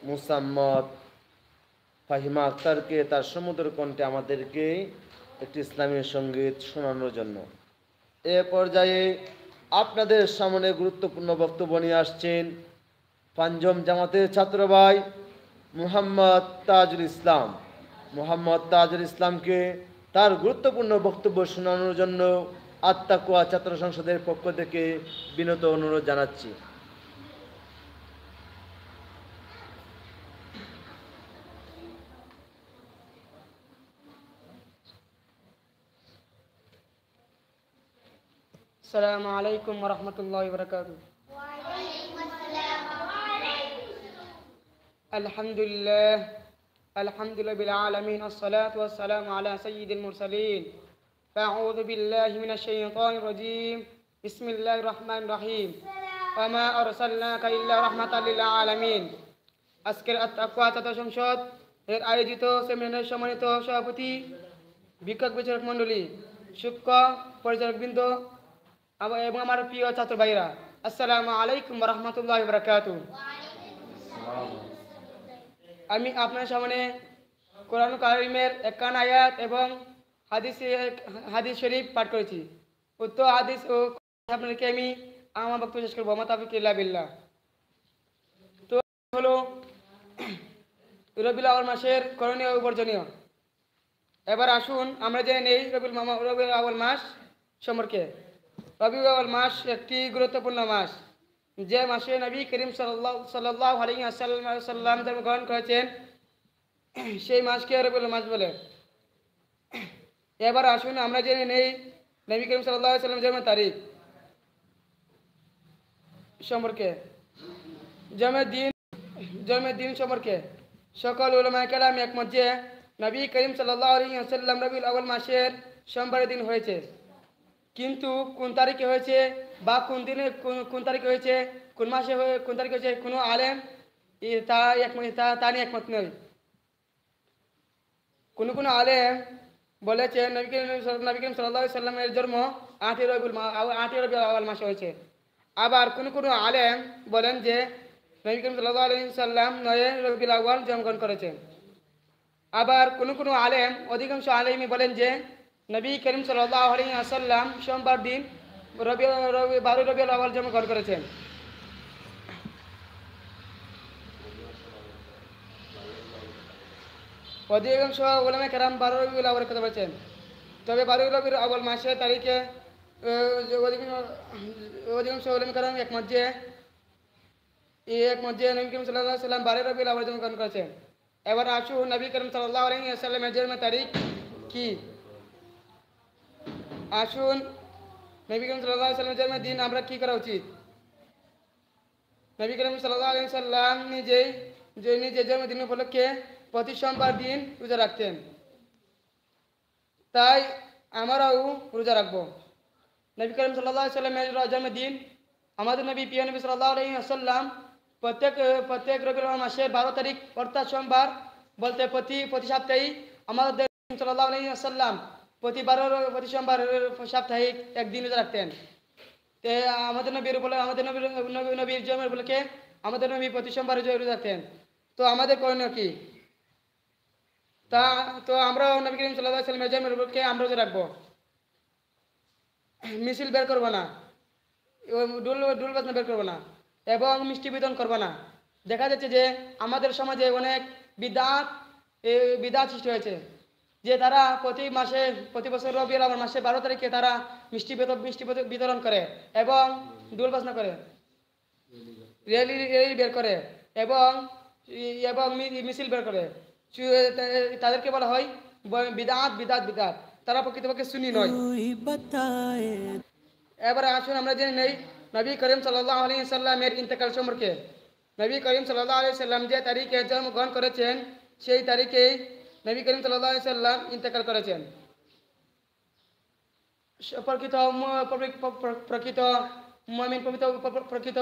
মুসাম্মদ ফাহিমা আক্তারকে তার সমুদ্র কণ্ঠে আমাদেরকে একটি ইসলামী সঙ্গীত শোনানোর জন্য। এ পর্যায়ে আপনাদের সামনে গুরুত্বপূর্ণ বক্তব্য নিয়ে আসছেন পাঞ্জম জামাতের ছাত্র ভাই মুহাম্মদ তাজুল ইসলাম। মুহাম্মদ তাজুল ইসলামকে তার গুরুত্বপূর্ণ বক্তব্য শোনানোর জন্য আত্মাকুয়া ছাত্র সংসদের পক্ষ থেকে বিনত অনুরোধ জানাচ্ছি। السلام عليكم ورحمة الله وبركاته. الحمد لله بالعالمين، الصلاة والسلام على سيد المرسلين. فأعوذ بالله من الشيطان الرجيم. بسم الله الرحمن الرحيم. وما أرسلناك إلا رحمة للعالمين. আজকের আত্মাকুয়া ছাত্র সংসদ এর আয়োজিত সেমিনারের সম্মানিত সভাপতি, বিক্ষোভ বিচারক মণ্ডলী, শিক্ষক পরিচালকবৃন্দ এবং আমার প্রিয় ছাত্র ভাইরা, আসসালামু আলাইকুম ওয়া রাহমাতুল্লাহি ওয়া বারাকাতুহু। আমি আপনার সামনে কোরআন কারীমের 51 আয়াত এবং হাদিস শরীফ পাঠ করেছি। উক্ত হাদিস ও আপনাদেরকে আমি আমার বক্তব্য শেষ করবো। মাতাফিক ইল্লা বিল্লাহ। তো হলো রবিউল আউয়াল মাসের করণীয় ও বর্জনীয়। এবার আসুন আমরা জেনে নেই রবিউল আউয়াল মাস সম্পর্কে। রবিউল আউয়াল মাস একটি গুরুত্বপূর্ণ মাস, যে মাসে নবী করিম সাল্লাল্লাহু আলাইহি ওয়াসাল্লাম জন্মগ্রহণ করেছেন, সেই মাসকে রবিউল মাস বলে। এবার আসুন আমরা জেনে নেই নবী করিম সাল্লাল্লাহু আলাইহি ওয়াসাল্লাম জন্মের তারিখ সম্পর্কে। জন্মের দিন সম্পর্কে সকল উলামায়ে কেরাম একমত যে নবী করিম সাল্লাল্লাহু আলাইহি ওয়াসাল্লাম রবিউল আউয়াল মাসের সোমবারের দিন হয়েছে, কিন্তু কোন তারিখে হয়েছে বা কোন দিনে কোন তারিখে হয়েছে, কোন মাসে কোন তারিখে হয়েছে, কোনো আলেম তা নিয়ে একমত নয়। কোনো আলেম বলেছে নবী করিম সাল্লাল্লাহু আলাইহি ওয়াসাল্লামের জন্ম 8 রবিউল আউয়াল মাসে হয়েছে। আবার কোনো আলেম বলেন যে নবী করিম সাল্লাল্লাহু আলাইহি ওয়াসাল্লাম 9 রবিউল আউয়াল জন্মগ্রহণ করেছেন। আবার কোনো আলেম, অধিকাংশ আলেমই বলেন যে নবী করিম সাল্লাল্লাহু আলাইহি ওয়াসাল্লাম সোমবার দিন 12 রবিউল আউয়াল জন্মগ্রহণ করেছেন। অধিকাংশ উলামায়ে কেরাম 12 রবিউল আউয়ালের কথা বলেছেন। তবে 12 রবিউল আউয়াল মাসের তারিখে অধিকাংশ উলামায়ে কেরাম একমত যে নবী করিম সাল্লাল্লাহু আলাইহি ওয়াসাল্লাম 12 রবিউল আউয়াল জন্মগ্রহণ করেছেন। এবার আসুন নবী করিম সাল্লাল্লাহু আলাইহি ওয়াসাল্লামের জন্মের তারিখ কি। আসুন নবী করিম সাল্লাল্লাহু আলাইহি ওয়াসাল্লামের জন্মের দিন আমরা কি করা উচিত। নবী করিম সাল্লাল্লাহু আলাইহি ওয়াসাল্লাম নিজের জন্মদিন উপলক্ষে প্রতি সোমবার দিন রোজা রাখতেন, তাই আমরাও রোজা রাখবো। নবী করিম সাল্লাল্লাহু আলাইহি ওয়াসাল্লামের জন্মদিন, আমাদের নবী প্রিয় নবী সাল্লাল্লাহু আলাইহি ওয়াসাল্লাম প্রত্যেক রবিউল আউয়াল মাসের 12 তারিখ অর্থাৎ সোমবার বলতে প্রতি সপ্তাহে আমাদের সাল্লাল্লাহু আলাইহি ওয়াসাল্লাম প্রতি সোমবার সাপ্তাহিক একদিন রোজা রাখতেন। তে আমাদের নবীর জন্মের উপলক্ষে আমাদের নবী প্রতি সোমবার রোজা রাখতেন। তো আমাদের করণীয় কি? তো আমরাও নবী করিম সাল্লাল্লাহু আলাইহি ওয়াসাল্লামের জন্মের উপলক্ষে আমরা রোজা রাখবো। মিছিল বের করবো না, ডুল বাজনা বের করবো না এবং মিষ্টি বিতরণ করবো না। দেখা যাচ্ছে যে আমাদের সমাজে অনেক বিদআত সৃষ্টি হয়েছে, যে তারা প্রতি বছর রবিউল আউয়াল মাসে 12 তারিখে তারা মিষ্টি বিতরণ করে এবং ডুল বাজনা করে, র্যালি বের করে এবং মিছিল বের করে। তাদেরকে বলা হয় বিদআত। তারা প্রকৃতপক্ষে সুন্নি নয়। এবার আসুন আমরা জেনে নেই নবী করিম সাল্লাল্লাহু আলাইহি ওয়াসাল্লামের ইন্তেকাল সম্পর্কে। নবী করিম সাল্লাল্লাহু আলাইহি ওয়াসাল্লাম যে তারিখে জন্মগ্রহণ করেছেন, সেই তারিখেই নবী করিম সাল্লাল্লাহু আলাইহি ওয়াসাল্লাম ইন্তেকাল করেছেন। প্রকৃত মুমিন, প্রকৃত